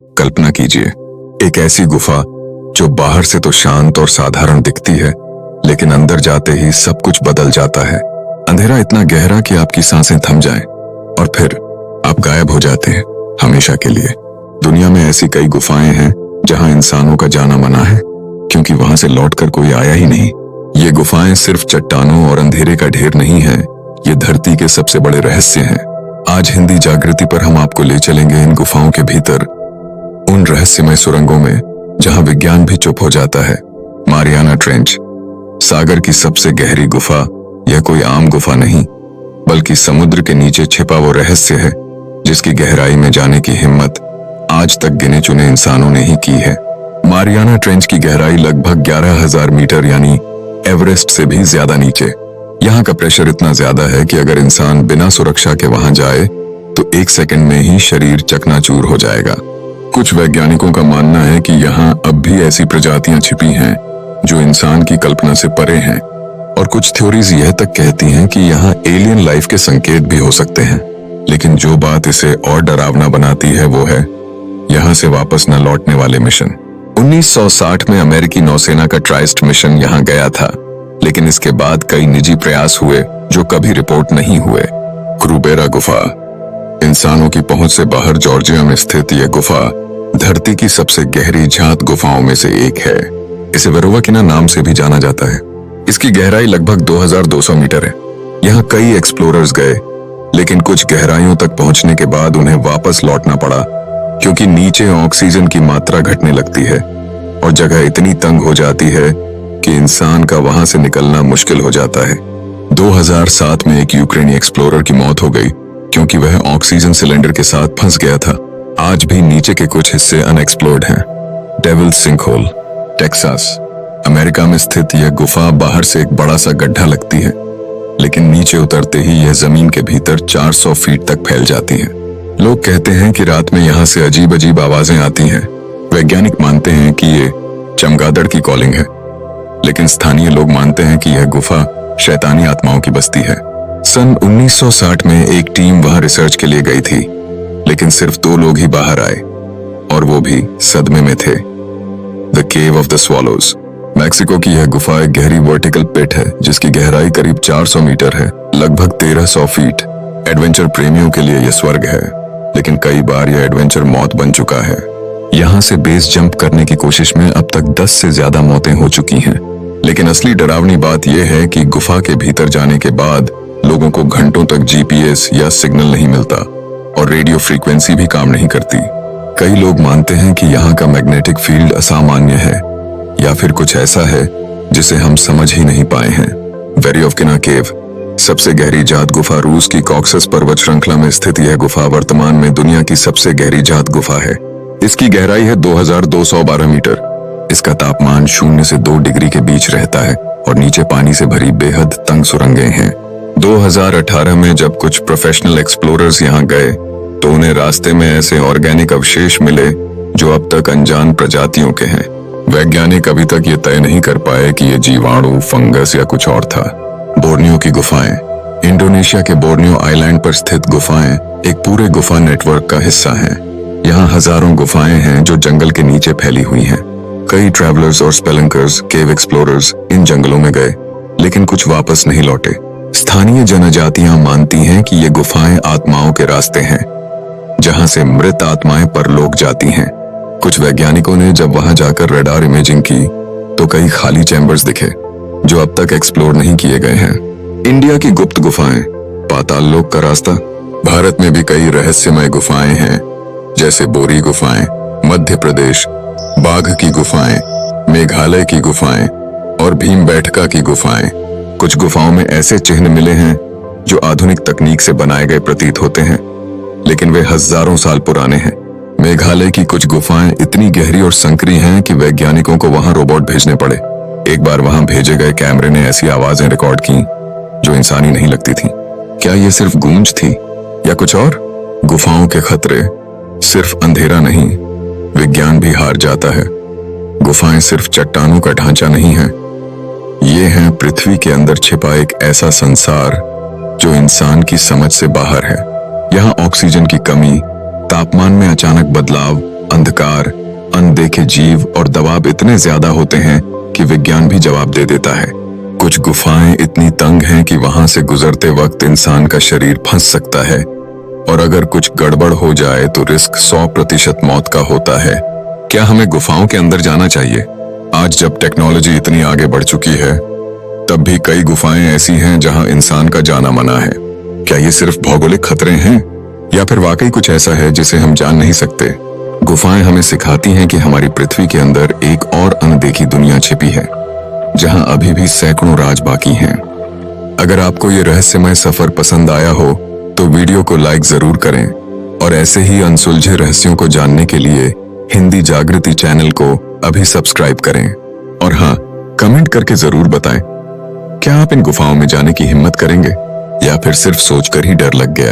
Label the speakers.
Speaker 1: कल्पना कीजिए, एक ऐसी गुफा जो बाहर से तो शांत और साधारण दिखती है, लेकिन अंदर जाते ही सब कुछ बदल जाता है। अंधेरा इतना गहरा कि आपकी सांसें थम जाएं और फिर आप गायब हो जाते हैं हमेशा के लिए। दुनिया में ऐसी कई गुफाएं हैं जहां इंसानों का जाना मना है, क्योंकि वहां से लौटकर कोई आया ही नहीं। ये गुफाएं सिर्फ चट्टानों और अंधेरे का ढेर नहीं है, ये धरती के सबसे बड़े रहस्य हैं। आज हिंदी जागृति पर हम आपको ले चलेंगे इन गुफाओं के भीतर, उन रहस्यमय सुरंगों में जहां विज्ञान भी चुप हो जाता है। मारियाना ट्रेंच, सागर की सबसे गहरी गुफा। यह कोई आम गुफा नहीं, बल्कि समुद्र के नीचे छिपा वो रहस्य है जिसकी गहराई में जाने की हिम्मत आज तक गिने चुने इंसानों ने ही की है। मारियाना ट्रेंच की गहराई लगभग 11,000 मीटर, यानी एवरेस्ट से भी ज्यादा नीचे। यहाँ का प्रेशर इतना ज्यादा है कि अगर इंसान बिना सुरक्षा के वहां जाए तो 1 सेकंड में ही शरीर चकनाचूर हो जाएगा। कुछ वैज्ञानिकों का मानना है कि यहाँ अब भी ऐसी प्रजातियां छिपी हैं जो इंसान की कल्पना से परे हैं, और कुछ थ्योरीज यह तक कहती हैं कि यहाँ एलियन लाइफ के संकेत भी हो सकते हैं। लेकिन जो बात इसे और डरावना बनाती है वो है यहाँ से वापस न लौटने वाले मिशन। 1960 में अमेरिकी नौसेना का ट्राइस्ट मिशन यहाँ गया था, लेकिन इसके बाद कई निजी प्रयास हुए जो कभी रिपोर्ट नहीं हुए। क्रूबेरा गुफा, इंसानों की पहुंच से बाहर जॉर्जिया में स्थित यह गुफा धरती की सबसे गहरी झात गुफाओं में से एक है। इसे वेरोवाकिना नाम से भी जाना जाता है। इसकी गहराई लगभग 2200 मीटर है। यहाँ कई एक्सप्लोरर्स गए, लेकिन कुछ गहराइयों तक पहुंचने के बाद उन्हें वापस लौटना पड़ा, क्योंकि नीचे ऑक्सीजन की मात्रा घटने लगती है और जगह इतनी तंग हो जाती है कि इंसान का वहां से निकलना मुश्किल हो जाता है। 2007 में एक यूक्रेनी एक्सप्लोरर की मौत हो गई क्योंकि वह ऑक्सीजन सिलेंडर के साथ फंस गया था। आज भी नीचे के कुछ हिस्से अनएक्सप्लोर्ड हैं। डेविल सिंकहोल, टेक्सास, अमेरिका में स्थित यह गुफा बाहर से एक बड़ा सा गड्ढा लगती है, लेकिन नीचे उतरते ही यह जमीन के भीतर 400 फीट तक फैल जाती है। लोग कहते हैं कि रात में यहाँ से अजीब अजीब आवाजें आती हैं। वैज्ञानिक मानते हैं कि ये चमगादड़ की कॉलिंग है, लेकिन स्थानीय लोग मानते हैं कि यह गुफा शैतानी आत्माओं की बस्ती है। सन 1960 में एक टीम वहां रिसर्च के लिए गई थी, लेकिन सिर्फ 2 लोग ही बाहर आए, और वो भी सदमे में थे। The cave of the swallows, Mexico की यह गुफा एक गहरी वर्टिकल पिट है जिसकी गहराई करीब 400 मीटर है, लगभग 1300 फीट। एडवेंचर प्रेमियों के लिए यह स्वर्ग है, लेकिन कई बार यह एडवेंचर मौत बन चुका है। यहाँ से बेस जंप करने की कोशिश में अब तक 10 से ज्यादा मौतें हो चुकी हैं। लेकिन असली डरावनी बात यह है कि गुफा के भीतर जाने के बाद लोगों को घंटों तक जीपीएस या सिग्नल नहीं मिलता और रेडियो फ्रीक्वेंसी भी काम नहीं करती। कई लोग मानते हैं कि यहाँ का मैग्नेटिक फील्ड असामान्य है, या फिर कुछ ऐसा है जिसे हम समझ ही नहीं पाए हैं। वेरोवाकिना केव, सबसे गहरी जात गुफा, रूस की कॉक्सस पर्वत श्रृंखला में स्थित यह गुफा वर्तमान में दुनिया की सबसे गहरी जात गुफा है। इसकी गहराई है 2212 मीटर। इसका तापमान 0 से 2 डिग्री के बीच रहता है और नीचे पानी से भरी बेहद तंग सुरंगें हैं। 2018 में जब कुछ प्रोफेशनल एक्सप्लोरर्स यहाँ गए तो उन्हें रास्ते में ऐसे ऑर्गेनिक अवशेष मिले जो अब तक अनजान प्रजातियों के हैं। वैज्ञानिक अभी तक ये तय नहीं कर पाए कि ये जीवाणु, फंगस या कुछ और था। बोर्नियो की गुफाएं, इंडोनेशिया के बोर्नियो आइलैंड पर स्थित गुफाएं एक पूरे गुफा नेटवर्क का हिस्सा हैं। यहाँ हजारों गुफाएं हैं जो जंगल के नीचे फैली हुई हैं। कई ट्रैवलर्स और स्पेलंकर्स, केव एक्सप्लोरर्स इन जंगलों में गए, लेकिन कुछ वापस नहीं लौटे। स्थानीय जनजातियां मानती हैं कि ये गुफाएं आत्माओं के रास्ते हैं, जहां से मृत आत्माएं परलोक जाती हैं। कुछ वैज्ञानिकों ने जब वहां जाकर रडार इमेजिंग की तो कई खाली चैम्बर्स दिखे जो अब तक एक्सप्लोर नहीं किए गए हैं। इंडिया की गुप्त गुफाएं, पाताल लोक का रास्ता। भारत में भी कई रहस्यमय गुफाएं हैं, जैसे बोरी गुफाएं, मध्य प्रदेश, बाघ की गुफाएं, मेघालय की गुफाएं और भीमबेटका की गुफाएं। कुछ गुफाओं में ऐसे चिन्ह मिले हैं जो आधुनिक तकनीक से बनाए गए प्रतीत होते हैं, लेकिन वे हजारों साल पुराने हैं। मेघालय की कुछ गुफाएं इतनी गहरी और संकरी हैं कि वैज्ञानिकों को वहां रोबोट भेजने पड़े। एक बार वहां भेजे गए कैमरे ने ऐसी आवाजें रिकॉर्ड की जो इंसानी नहीं लगती थी। क्या ये सिर्फ गूंज थी या कुछ और? गुफाओं के खतरे, सिर्फ अंधेरा नहीं, विज्ञान भी हार जाता है। गुफाएं सिर्फ चट्टानों का ढांचा नहीं है, ये हैं पृथ्वी के अंदर छिपा एक ऐसा संसार जो इंसान की समझ से बाहर है। यहाँ ऑक्सीजन की कमी, तापमान में अचानक बदलाव अंधकार, अनदेखे जीव और दबाव इतने ज्यादा होते हैं कि विज्ञान भी जवाब दे देता है। कुछ गुफाएं इतनी तंग हैं कि वहां से गुजरते वक्त इंसान का शरीर फंस सकता है, और अगर कुछ गड़बड़ हो जाए तो रिस्क 100% मौत का होता है। क्या हमें गुफाओं के अंदर जाना चाहिए? आज जब टेक्नोलॉजी इतनी आगे बढ़ चुकी है, तब भी कई गुफाएं ऐसी हैं जहां इंसान का जाना मना है। क्या ये सिर्फ भौगोलिक खतरे हैं, या फिर वाकई कुछ ऐसा है जिसे हम जान नहीं सकते? गुफाएं हमें सिखाती हैं कि हमारी पृथ्वी के अंदर एक और अनदेखी दुनिया छिपी है, जहां अभी भी सैकड़ों राज बाकी हैं। अगर आपको ये रहस्यमय सफर पसंद आया हो तो वीडियो को लाइक जरूर करें, और ऐसे ही अनसुलझे रहस्यों को जानने के लिए हिंदी जागृति चैनल को अभी सब्सक्राइब करें। और हाँ, कमेंट करके जरूर बताएं, क्या आप इन गुफाओं में जाने की हिम्मत करेंगे या फिर सिर्फ सोचकर ही डर लग गया?